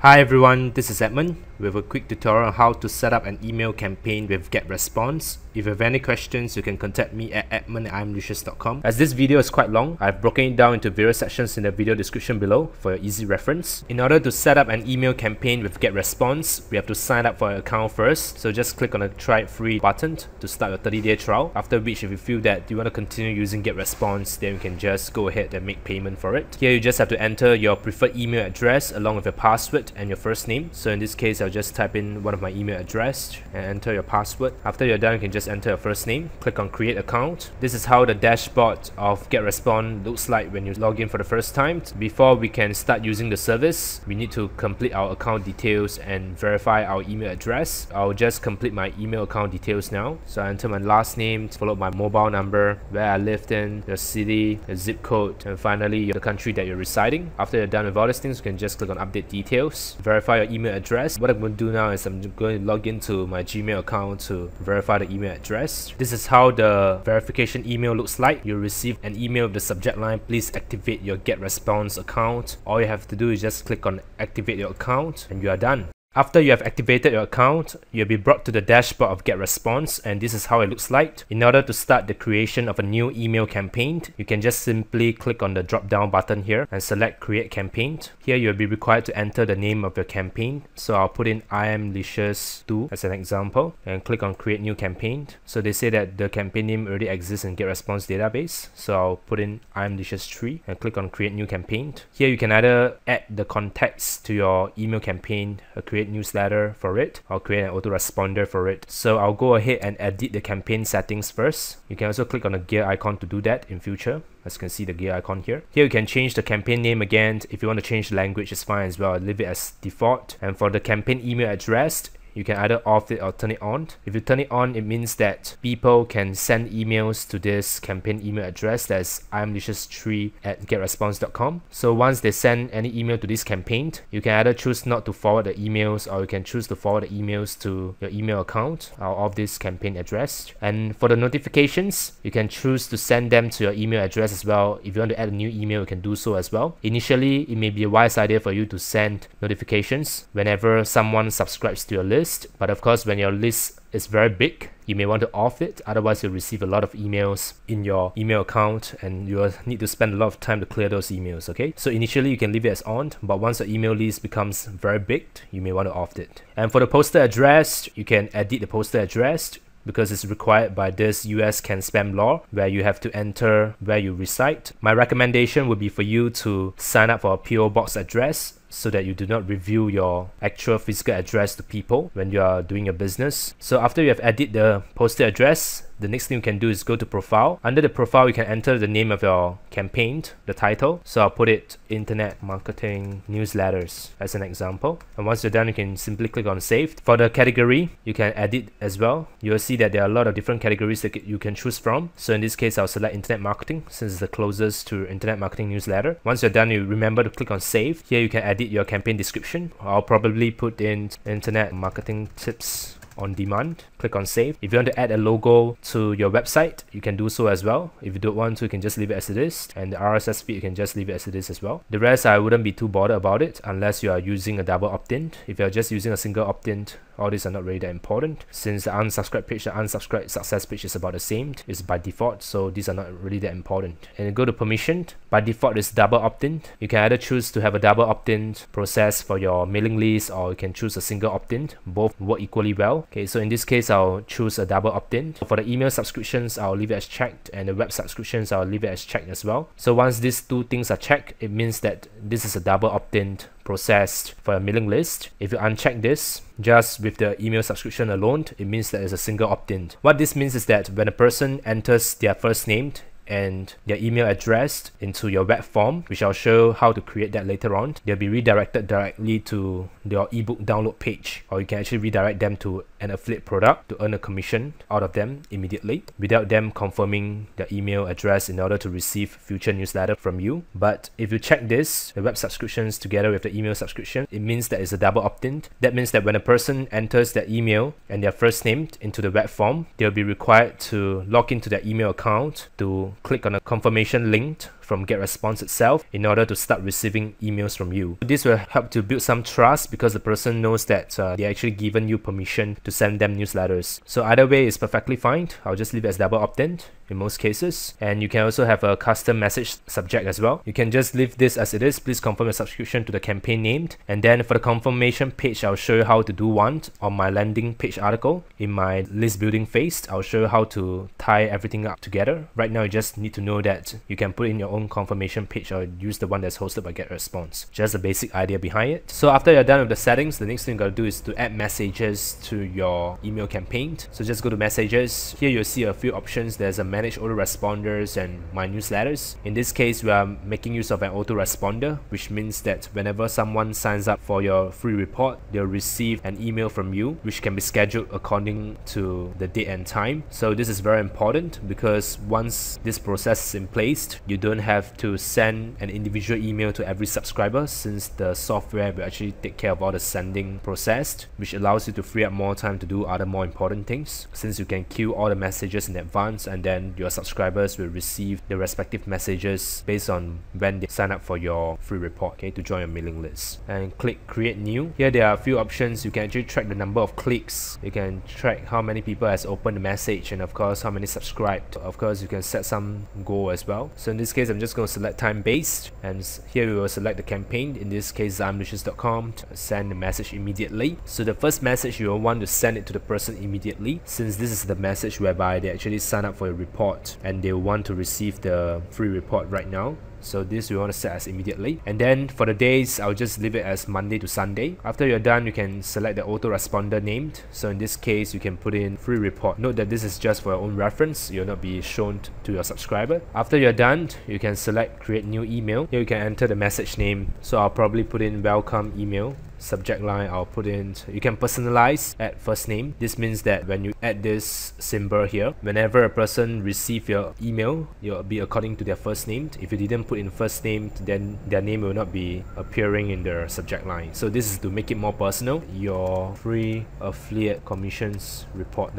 Hi everyone, this is Edmund with a quick tutorial on how to set up an email campaign with Getresponse. If you have any questions, you can contact me at edmund@iamlicious.com. As this video is quite long, I've broken it down into various sections in the video description below for your easy reference. In order to set up an email campaign with Getresponse, we have to sign up for an account first. So just click on the try it free button to start your 30-day trial. After which, if you feel that you want to continue using Getresponse, then you can just go ahead and make payment for it. Here you just have to enter your preferred email address along with your password and your first name. So in this case, I'll just type in one of my email address and enter your password. After you're done, you can just enter your first name, click on create account. This is how the dashboard of Getresponse looks like when you log in for the first time. Before we can start using the service, we need to complete our account details and verify our email address. I'll just complete my email account details now. So I enter my last name, followed by mobile number, where I lived in, your city, your zip code, and finally the country that you're residing. After you're done with all these things, you can just click on update details, verify your email address. What I'm going to do now is I'm going to log into my Gmail account to verify the email address. This is how the verification email looks like. You'll receive an email with the subject line, please activate your Getresponse account. All you have to do is just click on activate your account and you are done. After you have activated your account, you'll be brought to the dashboard of Getresponse, and this is how it looks like. In order to start the creation of a new email campaign, you can just simply click on the drop down button here and select create campaign. Here you'll be required to enter the name of your campaign. So I'll put in I am Licious 2 as an example and click on create new campaign. So they say that the campaign name already exists in Getresponse database. So I'll put in I am Licious 3 and click on create new campaign. Here you can either add the context to your email campaign, create newsletter for it, or create an autoresponder for it. So I'll go ahead and edit the campaign settings first. You can also click on the gear icon to do that in future. As you can see the gear icon here. Here you can change the campaign name again. If you want to change the language, it's fine as well. I'll leave it as default. And for the campaign email address, you can either off it or turn it on. If you turn it on, it means that people can send emails to this campaign email address, that's iamlicious3@getresponse.com. So once they send any email to this campaign, you can either choose not to forward the emails, or you can choose to forward the emails to your email account of this campaign address. And for the notifications, you can choose to send them to your email address as well. If you want to add a new email, you can do so as well. Initially, it may be a wise idea for you to send notifications whenever someone subscribes to your list. But of course, when your list is very big, you may want to off it, otherwise you'll receive a lot of emails in your email account and you'll need to spend a lot of time to clear those emails. Okay, so initially you can leave it as on, but once your email list becomes very big, you may want to off it. And for the postal address, you can edit the postal address because it's required by this US can spam law where you have to enter where you reside. My recommendation would be for you to sign up for a PO box address so that you do not reveal your actual physical address to people when you are doing your business. So after you have added the postal address, the next thing you can do is go to profile. Under the profile, you can enter the name of your campaign, the title. So I'll put it Internet Marketing Newsletters as an example. And once you're done, you can simply click on save. For the category, you can edit as well. You'll see that there are a lot of different categories that you can choose from. So in this case, I'll select Internet Marketing since it's the closest to Internet Marketing Newsletter. Once you're done, you remember to click on save. Here you can edit your campaign description. I'll probably put in Internet Marketing Tips on demand. Click on save. If you want to add a logo to your website, you can do so as well. If you don't want to, you can just leave it as it is, and the RSS feed, you can just leave it as it is as well. The rest, I wouldn't be too bothered about it unless you are using a double opt-in. If you're just using a single opt-in, all these are not really that important, since the unsubscribe page, the unsubscribe success page is about the same. It's by default, so these are not really that important. And you go to permission. By default, it's double opt-in. You can either choose to have a double opt-in process for your mailing list, or you can choose a single opt-in. Both work equally well. Okay, so in this case, I'll choose a double opt-in. For the email subscriptions, I'll leave it as checked, and the web subscriptions, I'll leave it as checked as well. So once these two things are checked, it means that this is a double opt-in processed for a mailing list. If you uncheck this, just with the email subscription alone, it means that it's a single opt-in. What this means is that when a person enters their first name and their email address into your web form, which I'll show how to create that later on, they'll be redirected directly to your ebook download page, or you can actually redirect them to an affiliate product to earn a commission out of them immediately without them confirming their email address in order to receive future newsletter from you. But if you check this, the web subscriptions together with the email subscription, it means that it's a double opt-in. That means that when a person enters their email and their first name into the web form, they'll be required to log into their email account to click on a confirmation link from Getresponse itself in order to start receiving emails from you. This will help to build some trust because the person knows that they actually given you permission to send them newsletters. So either way is perfectly fine. I'll just leave it as double opt-in in most cases. And you can also have a custom message subject as well. You can just leave this as it is. Please confirm your subscription to the campaign named. And then for the confirmation page, I'll show you how to do one on my landing page article. In my list building phase, I'll show you how to tie everything up together. Right now, you just need to know that you can put in your own confirmation page or use the one that's hosted by Getresponse. Just the basic idea behind it. So after you're done with the settings, the next thing you gotta do is to add messages to your email campaign. So just go to messages. Here you'll see a few options. There's a manage autoresponders and my newsletters. In this case, we are making use of an autoresponder, which means that whenever someone signs up for your free report, they'll receive an email from you, which can be scheduled according to the date and time. So this is very important because once this process is in place, you don't have to send an individual email to every subscriber, since the software will actually take care of all the sending process, which allows you to free up more time to do other more important things, since you can queue all the messages in advance and then your subscribers will receive the respective messages based on when they sign up for your free report, okay, to join your mailing list. And click create new. Here there are a few options. You can actually track the number of clicks, you can track how many people has opened the message, and of course how many subscribed. Of course you can set some goal as well. So in this case I'm just going to select time based, and here we will select the campaign. In this case imlucius.com, send the message immediately. So the first message you will want to send it to the person immediately, since this is the message whereby they actually sign up for your report and they want to receive the free report right now. So this we want to set as immediately. And then for the days, I'll just leave it as Monday to Sunday. After you're done, you can select the autoresponder named. So in this case, you can put in free report. Note that this is just for your own reference. You'll not be shown to your subscriber. After you're done, you can select create new email. Here you can enter the message name. So I'll probably put in welcome email. Subject line, I'll put in, you can personalize at first name. This means that when you add this symbol here, whenever a person receive your email, it'll be according to their first name. If you didn't put in first name, then their name will not be appearing in the subject line. So this is to make it more personal. Your free affiliate commissions report ...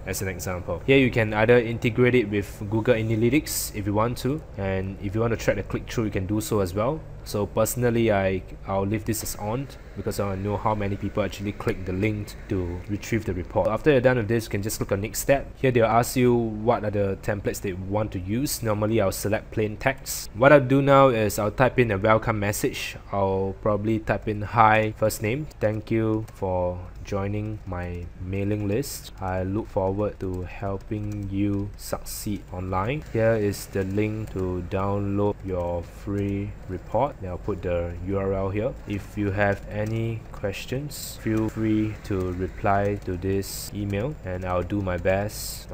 as an example. Here you can either integrate it with Google Analytics if you want to, and if you want to track the click-through, you can do so as well. So personally, I'll leave this as on because I know how many people actually click the link to retrieve the report. After you're done with this, you can just click on next step. Here they'll ask you what are the templates they want to use. Normally I'll select plain text. What I'll do now is I'll type in a welcome message. I'll probably type in hi, first name, thank you for joining my mailing list. I look forward to helping you succeed online. Here is the link to download your free report. I'll put the URL here. If you have any questions, feel free to reply to this email and I'll do my best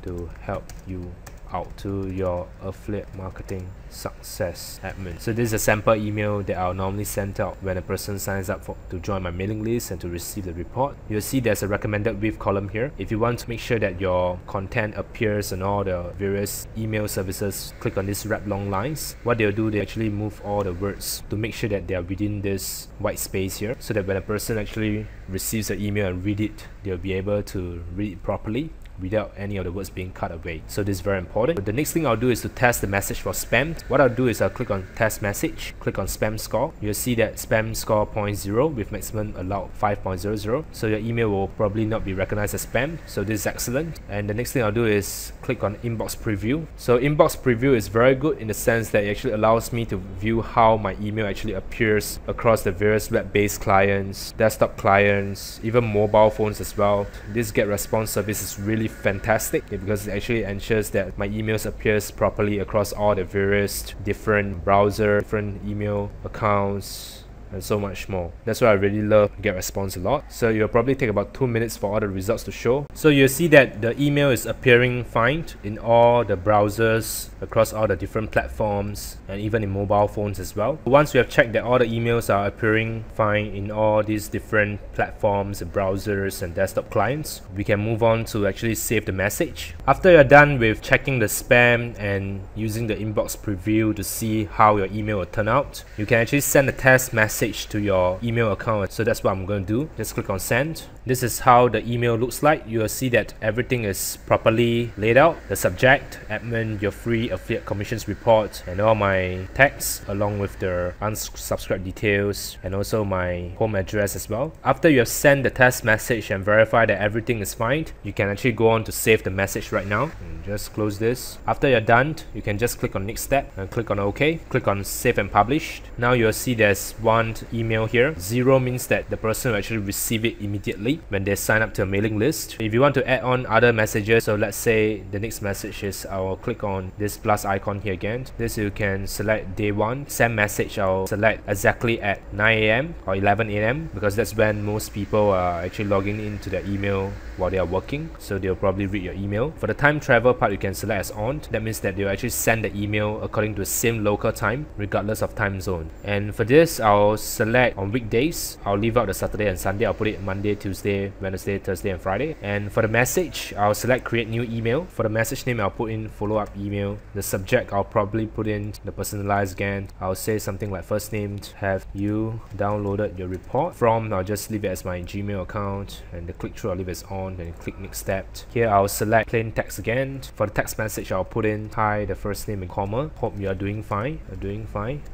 to help you out. To your affiliate marketing success admin. So this is a sample email that I'll normally send out when a person signs up to join my mailing list and to receive the report. You'll see there's a recommended with column here. If you want to make sure that your content appears on all the various email services, click on this wrap long lines. What they'll do, they actually move all the words to make sure that they are within this white space here, so that when a person actually receives the email and read it, they'll be able to read it properly without any of the words being cut away. So this is very important. But the next thing I'll do is to test the message for spam. What I'll do is I'll click on test message, click on spam score. You'll see that spam score 0.0 with maximum allowed 5.00. So your email will probably not be recognized as spam. So this is excellent. And the next thing I'll do is click on inbox preview. So inbox preview is very good in the sense that it actually allows me to view how my email actually appears across the various web-based clients, desktop clients, even mobile phones as well. This Getresponse service is really fantastic because it actually ensures that my emails appears properly across all the various different browser, different email accounts, and so much more. That's why I really love Getresponse a lot. So you'll probably take about 2 minutes for all the results to show. So you'll see that the email is appearing fine in all the browsers, across all the different platforms, and even in mobile phones as well. Once we have checked that all the emails are appearing fine in all these different platforms, browsers, and desktop clients, we can move on to actually save the message. After you're done with checking the spam and using the inbox preview to see how your email will turn out, you can actually send a test message message to your email account. So that's what I'm going to do. Just click on send. This is how the email looks like. You will see that everything is properly laid out. The subject, admin, your free affiliate commissions report, and all my text along with the unsubscribe details and also my home address as well. After you have sent the test message and verify that everything is fine, you can actually go on to save the message right now. And just close this. After you're done, you can just click on next step and click on OK. Click on save and publish. Now you'll see there's one email here. 0 means that the person will actually receive it immediately when they sign up to a mailing list. If you want to add on other messages, so let's say the next message is, I'll click on this plus icon here again. This you can select day 1. Send message, I'll select exactly at 9 AM or 11 AM because that's when most people are actually logging into their email while they are working, so they'll probably read your email. For the time travel part, you can select as on. That means that they'll actually send the email according to the same local time regardless of time zone. And for this, I'll select on weekdays. I'll leave out the Saturday and Sunday. I'll put it Monday, Tuesday, Wednesday, Thursday and Friday. And for the message, I'll select create new email. For the message name, I'll put in follow-up email. The subject, I'll probably put in the personalized again. I'll say something like first name, have you downloaded your report from. I'll just leave it as my Gmail account, and the click-through I'll leave it as on. Then click next step. Here I'll select plain text again. For the text message, I'll put in hi, the first name and comma. Hope you are doing fine.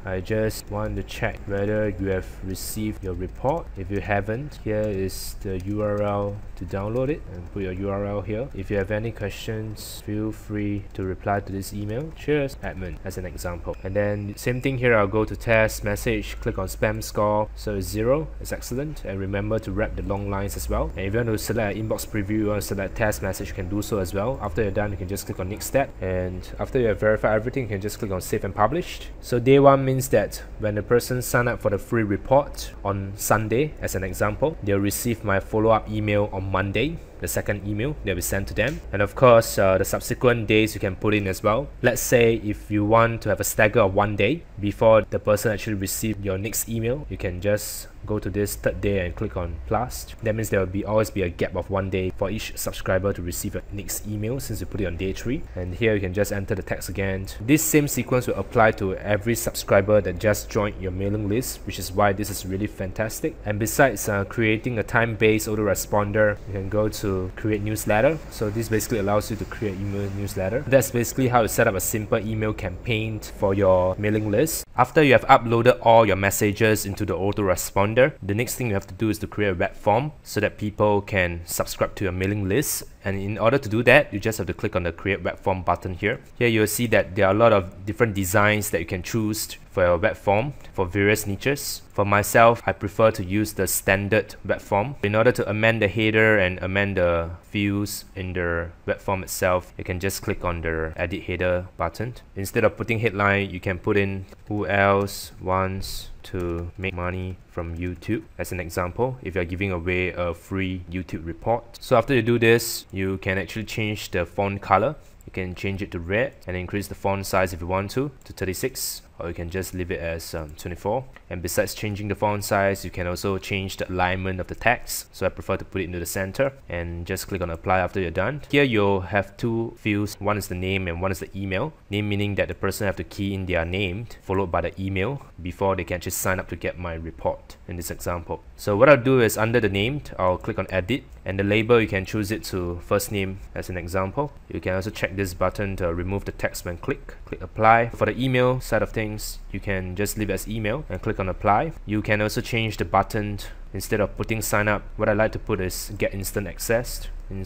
I just want to check whether you have received your report. If you haven't, here is the URL to download it, and put your URL here. If you have any questions, feel free to reply to this email. Cheers, admin, as an example. And then same thing here, I'll go to test message, click on spam score, so it's 0. It's excellent. And remember to wrap the long lines as well. And if you want to select an inbox preview or select test message, you can do so as well. After you're done, you can just click on next step, and after you have verified everything, you can just click on save and publish. So day 1 means that when the person sign up for the free report on Sunday, as an example, they'll receive my follow-up email on Monday, the second email that we sent to them. And of course, the subsequent days you can put in as well. Let's say if you want to have a stagger of 1 day before the person actually receives your next email, you can just go to this third day and click on plus. That means there will always be a gap of 1 day for each subscriber to receive your next email since you put it on day 3. And here you can just enter the text again. This same sequence will apply to every subscriber that just joined your mailing list, which is why this is really fantastic. And besides creating a time-based autoresponder, you can go to create newsletter. So this basically allows you to create email newsletter. That's basically how you set up a simple email campaign for your mailing list. After you have uploaded all your messages into the autoresponder, the next thing you have to do is to create a web form so that people can subscribe to your mailing list. And in order to do that, you just have to click on the create web form button here. Here you'll see that there are a lot of different designs that you can choose for your web form for various niches. For myself, I prefer to use the standard web form. In order to amend the header and amend the fields in the web form itself, you can just click on the edit header button. Instead of putting headline, you can put in who else wants to make money from YouTube, as an example, if you're giving away a free YouTube report. So after you do this, you can actually change the font color. You can change it to red and increase the font size if you want to 36, or you can just leave it as 24. And besides changing the font size, you can also change the alignment of the text. So I prefer to put it into the center, and just click on apply after you're done. Here you'll have 2 fields. One is the name and one is the email. Name meaning that the person have to key in their name followed by the email before they can actually sign up to get my report in this example. So what I'll do is under the name, I'll click on edit, and the label you can choose it to first name as an example. You can also check this button to remove the text when click apply. For the email side of things, you can just leave it as email and click on apply. You can also change the button. Instead of putting sign up, what I like to put is get instant access, and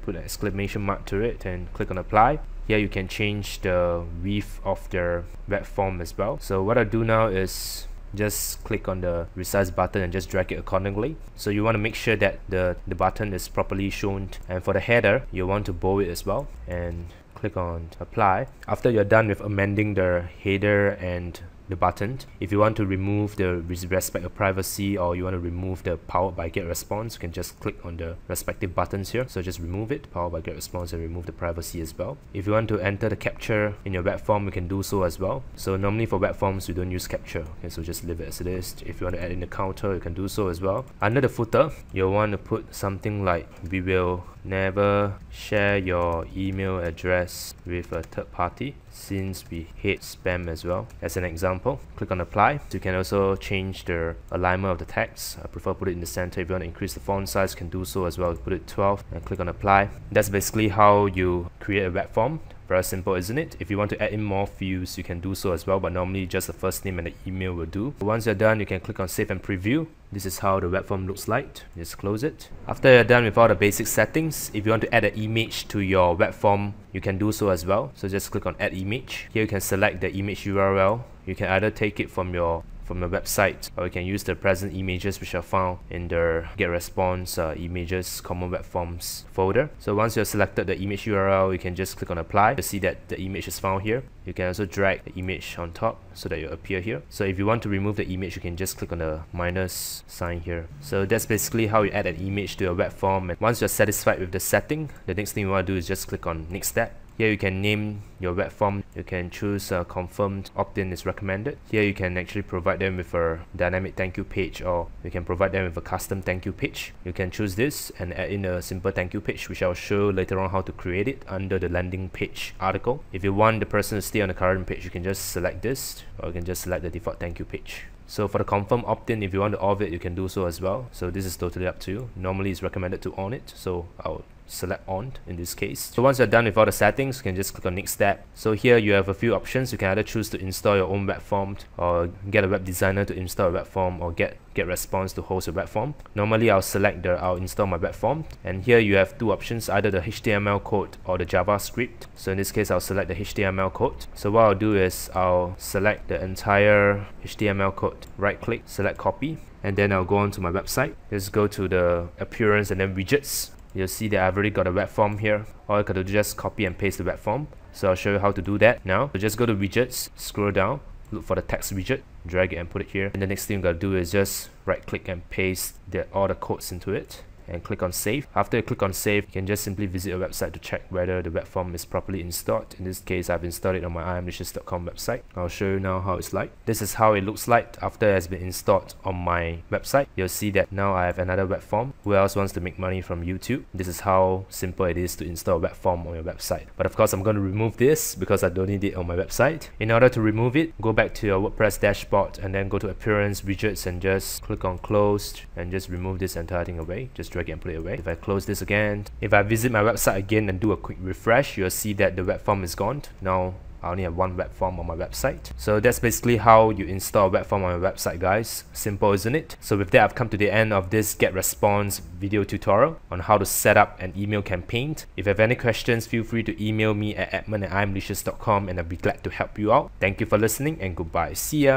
put an exclamation mark to it and click on apply. Here you can change the width of the web form as well. So what I do now is just click on the resize button and just drag it accordingly. So you want to make sure that the button is properly shown. And for the header, you want to bold it as well, and click on apply. After you're done with amending the header and the button, if you want to remove the respect of privacy, or you want to remove the powered by Getresponse, you can just click on the respective buttons here. So just remove it, powered by Getresponse, and remove the privacy as well. If you want to enter the capture in your web form, you can do so as well. So normally for web forms, we don't use capture. Okay, so just leave it as it is. If you want to add in the counter, you can do so as well. Under the footer, you'll want to put something like, we will never share your email address with a third party since we hate spam as well, as an example. example. Click on apply. So you can also change the alignment of the text. I prefer put it in the center. If you want to increase the font size, you can do so as well. Put it 12 and click on apply. That's basically how you create a web form. Very simple, isn't it? If you want to add in more fields, you can do so as well, but normally just the first name and the email will do. Once you're done, you can click on save and preview. This is how the web form looks like. Just close it. After you're done with all the basic settings, if you want to add an image to your web form, you can do so as well. So just click on add image. Here you can select the image URL. You can either take it from the website, or you can use the present images which are found in the Getresponse images common web forms folder. So once you've selected the image URL, you can just click on apply to see that the image is found here. You can also drag the image on top so that it will appear here. So if you want to remove the image, you can just click on the minus sign here. So that's basically how you add an image to a web form. And once you're satisfied with the setting, the next thing you want to do is just click on next step. Here you can name your web form. You can choose confirmed opt-in is recommended. Here you can actually provide them with a dynamic thank you page, or you can provide them with a custom thank you page. You can choose this and add in a simple thank you page, which I'll show later on how to create it under the landing page article. If you want the person to stay on the current page, you can just select this, or you can just select the default thank you page. So for the confirm opt-in, if you want to off it, you can do so as well. So this is totally up to you. Normally it's recommended to on it, so I'll select on in this case. So once you're done with all the settings, you can just click on next step. So here you have a few options. You can either choose to install your own web form, or get a web designer to install a web form, or Getresponse to host a web form. Normally I'll select I'll install my web form, and here you have two options, either the HTML code or the JavaScript. So in this case I'll select the HTML code. So what I'll do is I'll select the entire HTML code, right click, select copy, and then I'll go on to my website. Just go to the appearance and then widgets. You'll see that I've already got a web form here. All I got to do is just copy and paste the web form. So I'll show you how to do that now. So just go to widgets, scroll down, look for the text widget, drag it and put it here. And the next thing you gotta do is just right click and paste all the codes into it, and click on save. After you click on save, you can just simply visit a website to check whether the web form is properly installed. In this case, I've installed it on my iamlicious.com website. I'll show you now how it's like. This is how it looks like after it has been installed on my website. You'll see that now I have another web form. Who else wants to make money from YouTube? This is how simple it is to install a web form on your website. But of course, I'm going to remove this because I don't need it on my website. In order to remove it, go back to your WordPress dashboard and then go to appearance, widgets, and just click on closed, and just remove this entire thing away. Just drag it and put it away. If I close this again, if I visit my website again and do a quick refresh, you'll see that the web form is gone. Now I only have one web form on my website. So that's basically how you install a web form on your website, guys. Simple, isn't it? So with that, I've come to the end of this Getresponse video tutorial on how to set up an email campaign. If you have any questions, feel free to email me at admin@iamlicious.com, and I'll be glad to help you out. Thank you for listening, and goodbye. See ya.